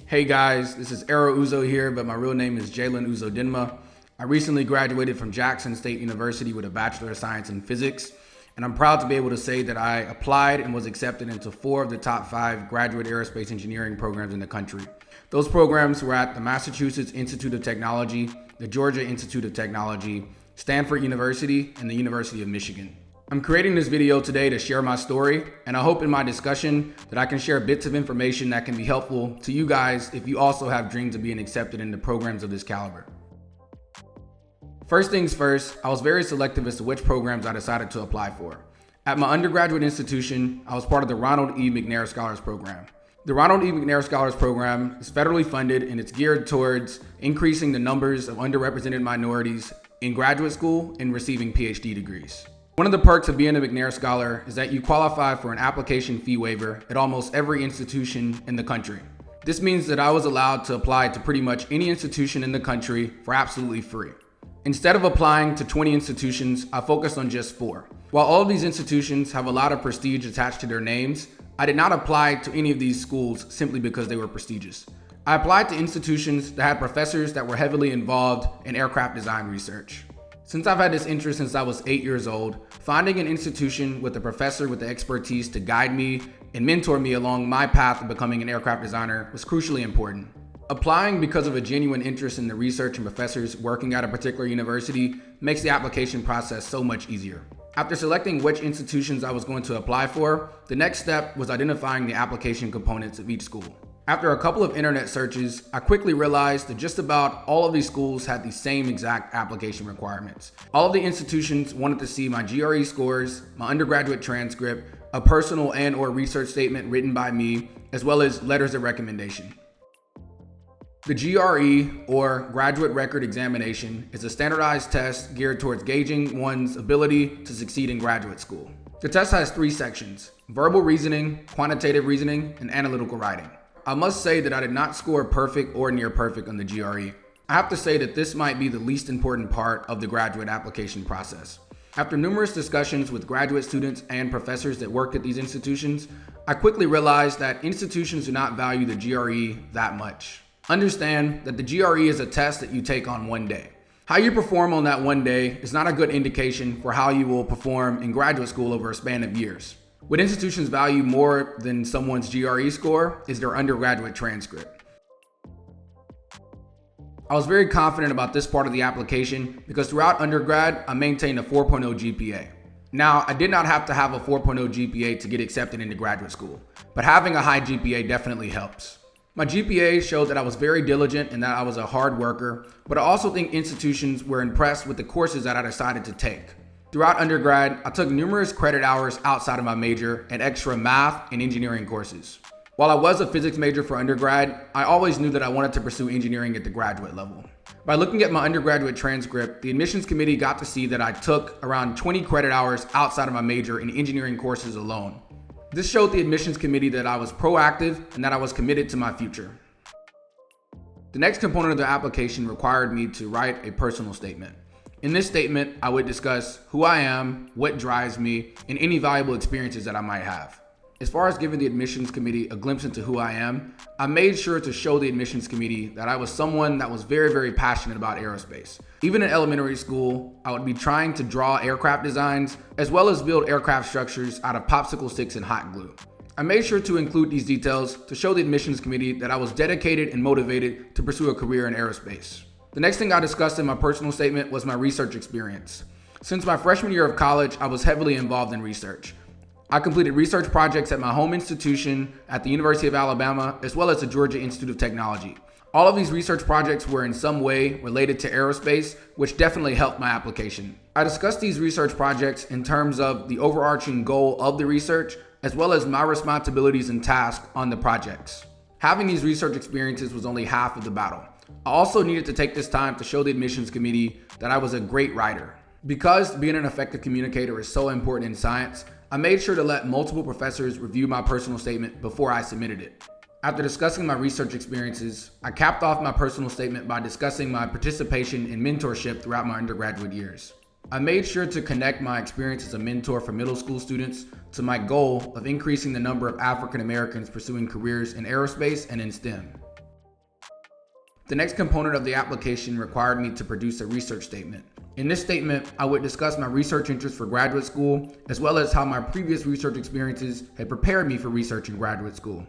Hey guys, this is Aero Uzo here, but my real name is Jalen Uzo Denma. I recently graduated from Jackson State University with a Bachelor of Science in Physics, and I'm proud to be able to say that I applied and was accepted into 4 of the top 5 graduate aerospace engineering programs in the country. Those programs were at the Massachusetts Institute of Technology, the Georgia Institute of Technology, Stanford University, and the University of Michigan. I'm creating this video today to share my story, and I hope in my discussion that I can share bits of information that can be helpful to you guys if you also have dreams of being accepted into programs of this caliber. First things first, I was very selective as to which programs I decided to apply for. At my undergraduate institution, I was part of the Ronald E. McNair Scholars Program. The Ronald E. McNair Scholars Program is federally funded and it's geared towards increasing the numbers of underrepresented minorities in graduate school and receiving PhD degrees. One of the perks of being a McNair Scholar is that you qualify for an application fee waiver at almost every institution in the country. This means that I was allowed to apply to pretty much any institution in the country for absolutely free. Instead of applying to 20 institutions, I focused on just 4. While all of these institutions have a lot of prestige attached to their names, I did not apply to any of these schools simply because they were prestigious. I applied to institutions that had professors that were heavily involved in aircraft design research. Since I've had this interest since I was 8 years old, finding an institution with a professor with the expertise to guide me and mentor me along my path of becoming an aircraft designer was crucially important. Applying because of a genuine interest in the research and professors working at a particular university makes the application process so much easier. After selecting which institutions I was going to apply for, the next step was identifying the application components of each school. After a couple of internet searches, I quickly realized that just about all of these schools had the same exact application requirements. All of the institutions wanted to see my GRE scores, my undergraduate transcript, a personal and/or research statement written by me, as well as letters of recommendation. The GRE, or Graduate Record Examination, is a standardized test geared towards gauging one's ability to succeed in graduate school. The test has 3 sections: verbal reasoning, quantitative reasoning, and analytical writing. I must say that I did not score perfect or near perfect on the GRE. I have to say that this might be the least important part of the graduate application process. After numerous discussions with graduate students and professors that worked at these institutions, I quickly realized that institutions do not value the GRE that much. Understand that the GRE is a test that you take on one day. How you perform on that one day is not a good indication for how you will perform in graduate school over a span of years. What institutions value more than someone's GRE score is their undergraduate transcript. I was very confident about this part of the application because throughout undergrad, I maintained a 4.0 GPA. Now, I did not have to have a 4.0 GPA to get accepted into graduate school, but having a high GPA definitely helps. My GPA showed that I was very diligent and that I was a hard worker, but I also think institutions were impressed with the courses that I decided to take. Throughout undergrad, I took numerous credit hours outside of my major and extra math and engineering courses. While I was a physics major for undergrad, I always knew that I wanted to pursue engineering at the graduate level. By looking at my undergraduate transcript, the admissions committee got to see that I took around 20 credit hours outside of my major in engineering courses alone. This showed the admissions committee that I was proactive and that I was committed to my future. The next component of the application required me to write a personal statement. In this statement, I would discuss who I am, what drives me, and any valuable experiences that I might have. As far as giving the admissions committee a glimpse into who I am, I made sure to show the admissions committee that I was someone that was very passionate about aerospace. Even in elementary school, I would be trying to draw aircraft designs as well as build aircraft structures out of popsicle sticks and hot glue. I made sure to include these details to show the admissions committee that I was dedicated and motivated to pursue a career in aerospace. The next thing I discussed in my personal statement was my research experience. Since my freshman year of college, I was heavily involved in research. I completed research projects at my home institution, at the University of Alabama, as well as the Georgia Institute of Technology. All of these research projects were in some way related to aerospace, which definitely helped my application. I discussed these research projects in terms of the overarching goal of the research, as well as my responsibilities and tasks on the projects. Having these research experiences was only half of the battle. I also needed to take this time to show the admissions committee that I was a great writer. Because being an effective communicator is so important in science, I made sure to let multiple professors review my personal statement before I submitted it. After discussing my research experiences, I capped off my personal statement by discussing my participation in mentorship throughout my undergraduate years. I made sure to connect my experience as a mentor for middle school students to my goal of increasing the number of African Americans pursuing careers in aerospace and in STEM. The next component of the application required me to produce a research statement. In this statement, I would discuss my research interests for graduate school, as well as how my previous research experiences had prepared me for research in graduate school.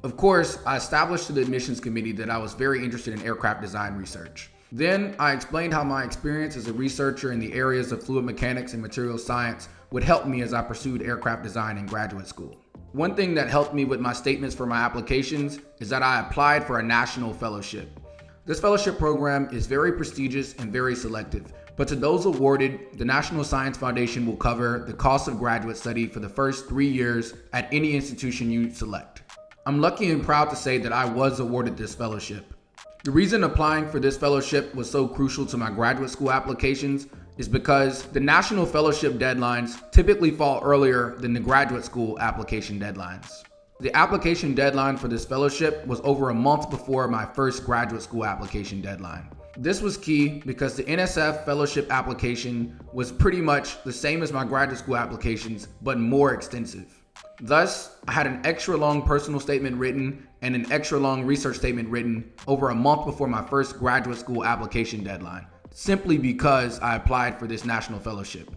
Of course, I established to the admissions committee that I was very interested in aircraft design research. Then I explained how my experience as a researcher in the areas of fluid mechanics and materials science would help me as I pursued aircraft design in graduate school. One thing that helped me with my statements for my applications is that I applied for a national fellowship. This fellowship program is very prestigious and very selective, but to those awarded, the National Science Foundation will cover the cost of graduate study for the first 3 years at any institution you select. I'm lucky and proud to say that I was awarded this fellowship. The reason applying for this fellowship was so crucial to my graduate school applications is because the national fellowship deadlines typically fall earlier than the graduate school application deadlines. The application deadline for this fellowship was over a month before my first graduate school application deadline. This was key because the NSF fellowship application was pretty much the same as my graduate school applications, but more extensive. Thus, I had an extra long personal statement written and an extra long research statement written over a month before my first graduate school application deadline, simply because I applied for this national fellowship.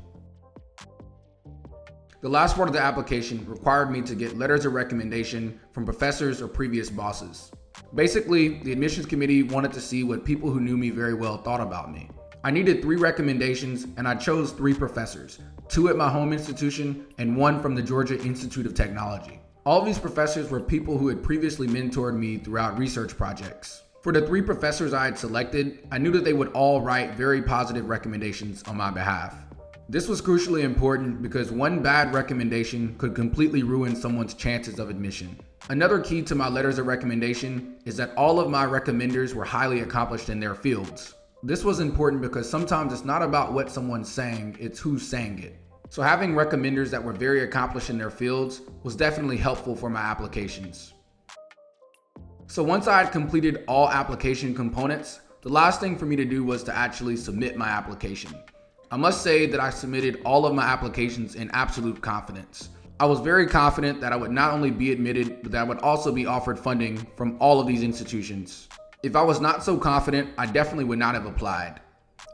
The last part of the application required me to get letters of recommendation from professors or previous bosses. Basically, the admissions committee wanted to see what people who knew me very well thought about me. I needed 3 recommendations and I chose 3 professors, 2 at my home institution and 1 from the Georgia Institute of Technology. All of these professors were people who had previously mentored me throughout research projects. For the 3 professors I had selected, I knew that they would all write very positive recommendations on my behalf. This was crucially important because one bad recommendation could completely ruin someone's chances of admission. Another key to my letters of recommendation is that all of my recommenders were highly accomplished in their fields. This was important because sometimes it's not about what someone's saying, it's who's saying it. So having recommenders that were very accomplished in their fields was definitely helpful for my applications. So once I had completed all application components, the last thing for me to do was to actually submit my application. I must say that I submitted all of my applications in absolute confidence. I was very confident that I would not only be admitted, but that I would also be offered funding from all of these institutions. If I was not so confident, I definitely would not have applied.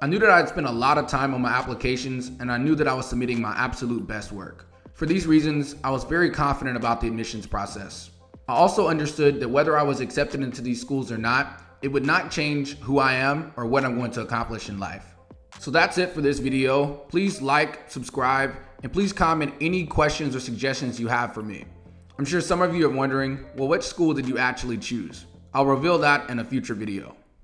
I knew that I'd spent a lot of time on my applications, and I knew that I was submitting my absolute best work. For these reasons, I was very confident about the admissions process. I also understood that whether I was accepted into these schools or not, it would not change who I am or what I'm going to accomplish in life. So that's it for this video. Please like, subscribe, and please comment any questions or suggestions you have for me. I'm sure some of you are wondering, well, which school did you actually choose? I'll reveal that in a future video.